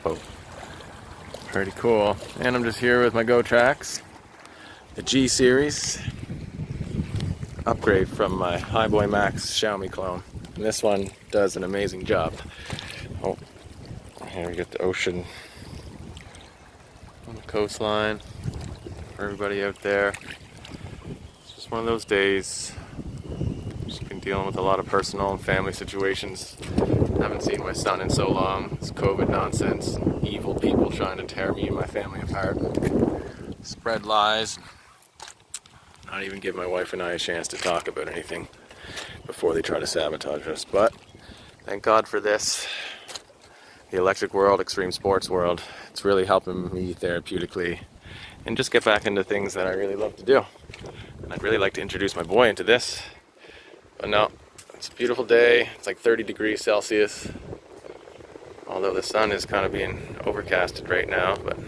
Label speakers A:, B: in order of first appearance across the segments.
A: Oh, pretty cool. And I'm just here with my GOTRAX, the G series, upgrade from my NINEBOT MAX Xiaomi clone. And this one does an amazing job. Oh, here we get the ocean on the coastline for everybody out there. It's just one of those days. Just been dealing with a lot of personal and family situations. Haven't seen my son in so long. It's COVID nonsense, evil people trying to tear me and my family apart, spread lies, not even give my wife and I a chance to talk about anything before they try to sabotage us. But thank God for this. The electric world, extreme sports world, it's really helping me therapeutically and just get back into things that I really love to do. And I'd really like to introduce my boy into this, but no, it's a beautiful day. It's like 30 degrees Celsius, although the sun is kind of being overcasted right now, but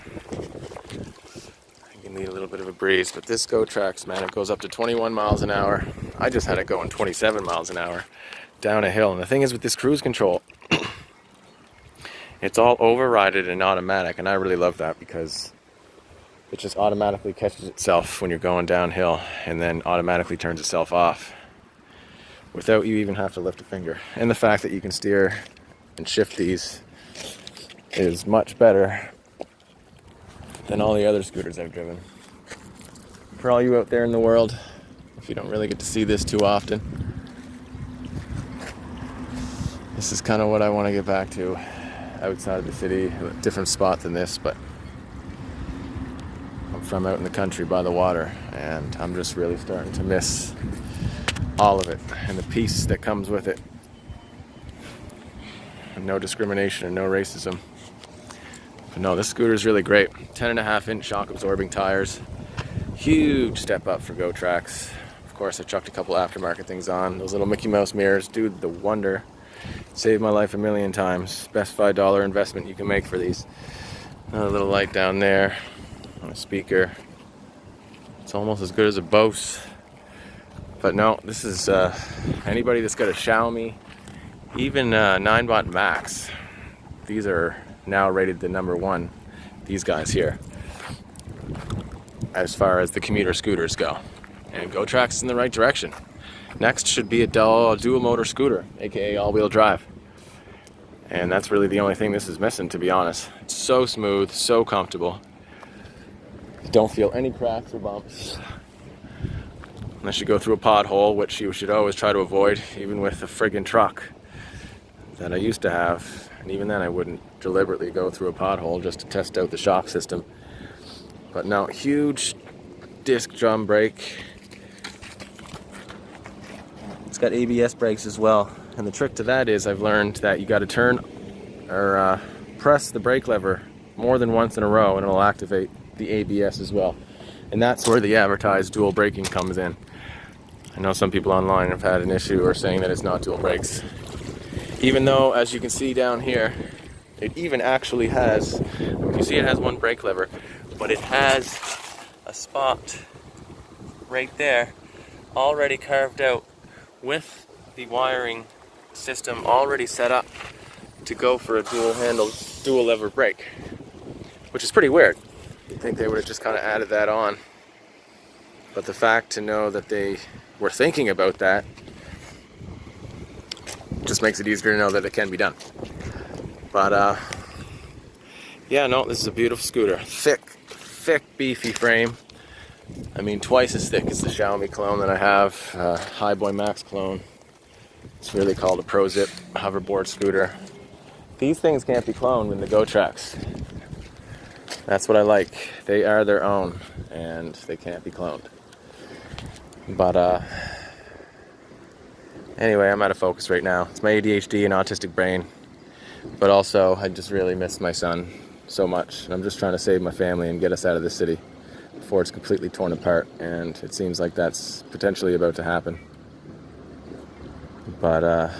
A: I can need a little bit of a breeze. But this GOTRAX, man, it goes up to 21 miles an hour. I just had it going 27 miles an hour down a hill. And the thing is with this cruise control, it's all overrided and automatic, and I really love that because it just automatically catches itself when you're going downhill and then automatically turns itself off without you even have to lift a finger. And the fact that you can steer and shift these is much better than all the other scooters I've driven. For all you out there in the world, if you don't really get to see this too often, this is kind of what I want to get back to outside of the city, a different spot than this, but I'm from out in the country by the water, and I'm just really starting to miss all of it and the peace that comes with it, and no discrimination and no racism. But no, this scooter is really great. 10.5-inch shock absorbing tires, huge step up for GOTRAX. Of course, I chucked a couple aftermarket things on. Those little Mickey Mouse mirrors, dude, the wonder. Saved my life a million times. Best $5 investment you can make for these. Another little light down there on a speaker. It's almost as good as a Bose. But no, this is anybody that's got a Xiaomi, even NINEBOT MAX. These are now rated the #1. These guys here, as far as the commuter scooters go, and GOTRAX is in the right direction. Next should be a dual motor scooter, aka all-wheel drive. And that's really the only thing this is missing, to be honest. It's so smooth, so comfortable. You don't feel any cracks or bumps. Unless you go through a pothole, which you should always try to avoid, even with a friggin' truck that I used to have. And even then I wouldn't deliberately go through a pothole just to test out the shock system. But no, huge disc drum brake. It's got ABS brakes as well, and the trick to that is I've learned that you got to turn or press the brake lever more than once in a row and it'll activate the ABS as well. And that's where the advertised dual braking comes in. I know some people online have had an issue or saying that it's not dual brakes, even though, as you can see down here, it even actually has, you see it has one brake lever, but it has a spot right there already carved out with the wiring system already set up to go for a dual lever brake, which is pretty weird. You'd think they would have just kind of added that on, but the fact to know that they were thinking about that just makes it easier to know that it can be done. But yeah, no, this is a beautiful scooter. Thick, beefy frame. I mean, twice as thick as the Xiaomi clone that I have, NINEBOT MAX clone. It's really called a Pro Zip hoverboard scooter. These things can't be cloned in the GOTRAX. That's what I like. They are their own, and they can't be cloned. But anyway, I'm out of focus right now. It's my ADHD and autistic brain, but also I just really miss my son so much, and I'm just trying to save my family and get us out of the city before it's completely torn apart, and it seems like that's potentially about to happen. But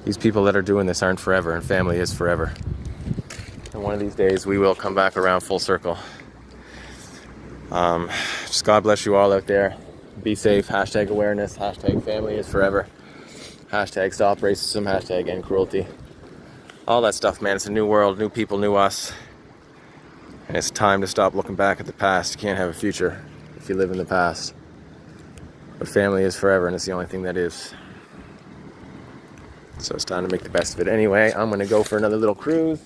A: these people that are doing this aren't forever, and family is forever. And one of these days we will come back around full circle. Just God bless you all out there. Be safe. Hashtag awareness. Hashtag family is forever. Hashtag stop racism. Hashtag end cruelty. all that stuff, man. It's a new world, new people, new us. And it's time to stop looking back at the past. You can't have a future if you live in the past. But family is forever, and it's the only thing that is. So it's time to make the best of it. Anyway, I'm going to go for another little cruise,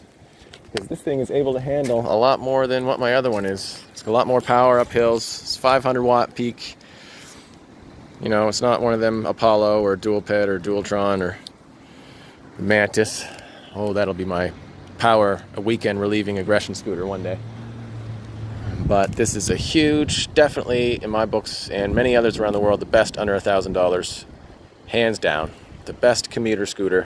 A: because this thing is able to handle a lot more than what my other one is. It's got a lot more power up hills. It's 500 watt peak. You know, it's not one of them Apollo or Dual Ped or Dualtron or Mantis. Oh, that'll be my power, a weekend relieving aggression scooter one day. But this is a huge, definitely in my books and many others around the world, the best under $1,000, hands down, the best commuter scooter.